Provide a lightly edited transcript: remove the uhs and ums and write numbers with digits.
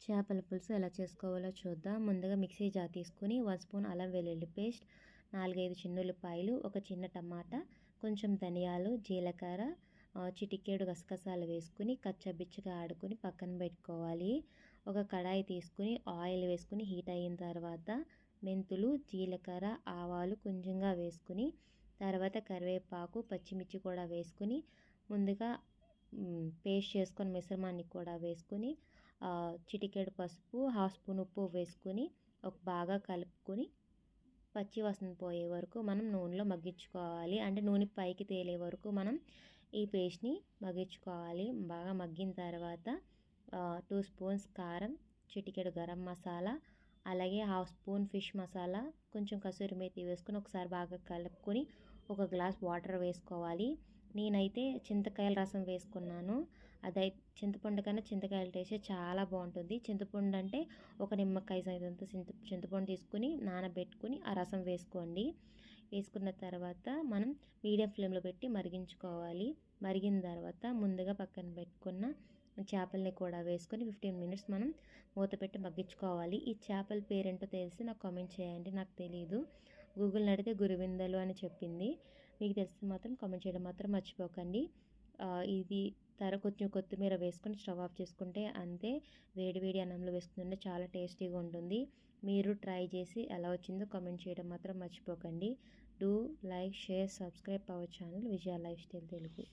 చేపల పులుసు ఎలా చేసుకోవాలో చూద్దాం. ముందుగా మిక్సీ జార్ తీసుకొని 1 స్పూన్ అల్లం వెల్లుల్లి పేస్ట్, 4, 5 చిన్నుల్లిపాయలు, ఒక చిన్న టమాటా, కొంచెం ధనియాలు, జీలకర్ర, చిటికెడు గసగసాలు వేసుకుని కచ్చపిచ్చగా ఆడుకొని పక్కన పెట్టుకోవాలి. ఒక కడాయి తీసుకుని ఆయిల్ వేసుకుని హీట్ అయిన తర్వాత మెంతులు, జీలకర్ర, ఆవాలు కొంచెంగా వేసుకుని తర్వాత కరివేపాకు, పచ్చిమిర్చి కూడా వేసుకుని ముందుగా పేస్ట్ చేసుకొని మిశ్రమాన్ని కూడా వేసుకుని చిటికెడు పసుపు, 1/2 స్పూన్ ఉప్పు వేసుకుని బాగా కలుపుకొని పచ్చి వాసన పోయే వరకు మనం నూనెలో మగ్గించుకోవాలి. అంటే నూనె పైకి తేలే వరకు మనం ఈ పేస్ట్ని మగ్గించుకోవాలి. బాగా మగ్గిన తర్వాత 2 స్పూన్స్ కారం, చిటికెడు గరం మసాలా, అలాగే 1/2 స్పూన్ ఫిష్ మసాలా, కొంచెం కసూరి మేతి వేసుకొని ఒకసారి బాగా కలుపుకొని ఒక గ్లాస్ వాటర్ వేసుకోవాలి. నేనైతే చింతకాయల రసం వేసుకున్నాను. చింతపండు కన్నా చింతకాయలు టేస్ట్ చాలా బాగుంటుంది. చింతపండు అంటే ఒక నిమ్మకాయ సైజంత చింతపండు తీసుకుని నానబెట్టుకుని ఆ రసం వేసుకోండి. వేసుకున్న తర్వాత మనం మీడియం ఫ్లేమ్లో పెట్టి మరిగించుకోవాలి. మరిగిన తర్వాత ముందుగా పక్కన పెట్టుకున్న చేపల్ని కూడా వేసుకొని 15 మినిట్స్ మనం మూత పెట్టి మగ్గించుకోవాలి. ఈ చేపల పేరేంటో తెలిసి నాకు కామెంట్ చేయండి. నాకు తెలియదు. గూగుల్ని అడిగితే గురువిందలు అని చెప్పింది. మీకు తెలిస్తే మాత్రం కామెంట్ చేయడం మాత్రం మర్చిపోకండి. ఇది కొంచెం కొత్తిమీర వేసుకొని స్టవ్ ఆఫ్ చేసుకుంటే అంతే. వేడి వేడి అన్నంలో వేసుకుంటే చాలా టేస్టీగా ఉంటుంది. మీరు ట్రై చేసి ఎలా వచ్చిందో కామెంట్ చేయడం మాత్రం మర్చిపోకండి. Do like, share, subscribe our channel Vijaya life style Telugu.